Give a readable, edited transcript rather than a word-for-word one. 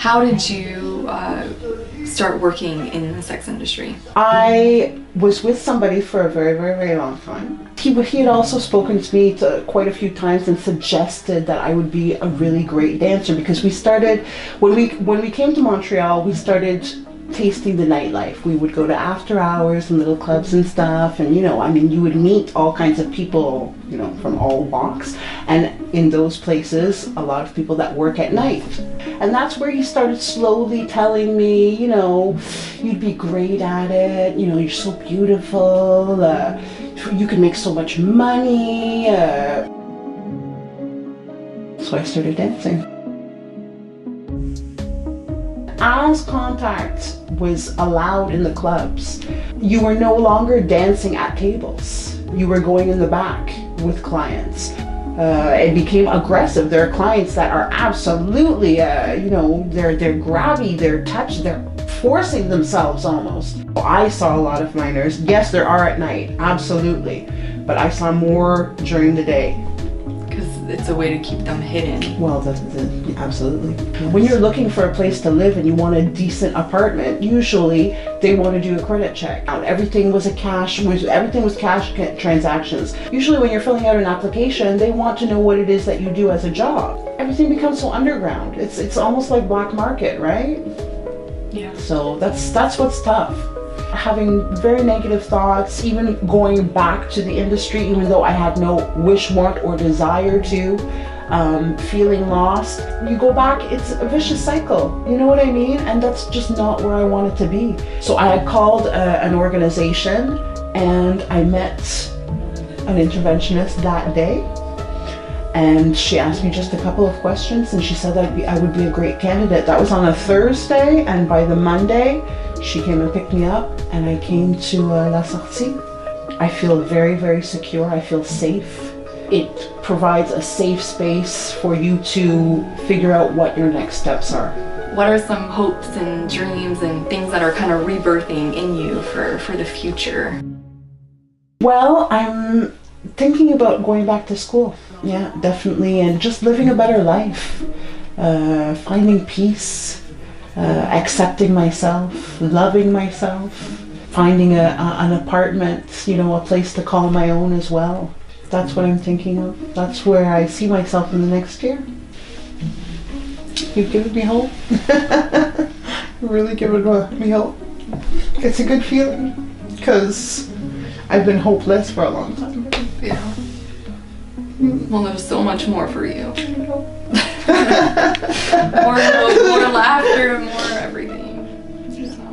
How did you start working in the sex industry? I was with somebody for a very, very, very long time. He had also spoken to me quite a few times and suggested that I would be a really great dancer, because we started, when we came to Montreal, we started tasting the nightlife. We would go to after hours and little clubs and stuff, and you would meet all kinds of people, from all walks, and in those places a lot of people that work at night. And that's where he started slowly telling me, you'd be great at it, you're so beautiful, you can make so much money. So I started dancing. As contact was allowed in the clubs, you were no longer dancing at tables. You were going in the back with clients. It became aggressive. There are clients that are absolutely, they're grabby, they're touchy, they're forcing themselves almost. I saw a lot of minors. Yes, there are at night, absolutely. But I saw more during the day. It's a way to keep them hidden. Well, absolutely. When you're looking for a place to live and you want a decent apartment, usually they want to do a credit check. Everything was cash transactions. Usually when you're filling out an application, they want to know what it is that you do as a job. Everything becomes so underground. It's almost like black market, right? Yeah. So that's what's tough. Having very negative thoughts, even going back to the industry, even though I had no wish, want, or desire to, feeling lost. You go back, it's a vicious cycle, you know what I mean? And that's just not where I wanted to be. So I had called an organization and I met an interventionist that day. And she asked me just a couple of questions and she said I would be a great candidate. That was on a Thursday, and by the Monday, she came and picked me up and I came to La Sortie. I feel very, very secure. I feel safe. It provides a safe space for you to figure out what your next steps are. What are some hopes and dreams and things that are kind of rebirthing in you for the future? Well, I'm thinking about going back to school. Yeah, definitely. And just living a better life. Finding peace. Accepting myself, loving myself, finding an apartment, a place to call my own as well. That's what I'm thinking of. That's where I see myself in the next year. You've given me hope. You've really given me hope. It's a good feeling because I've been hopeless for a long time. Yeah. Well, there's so much more for you. more hope, more laughter, more everything. So.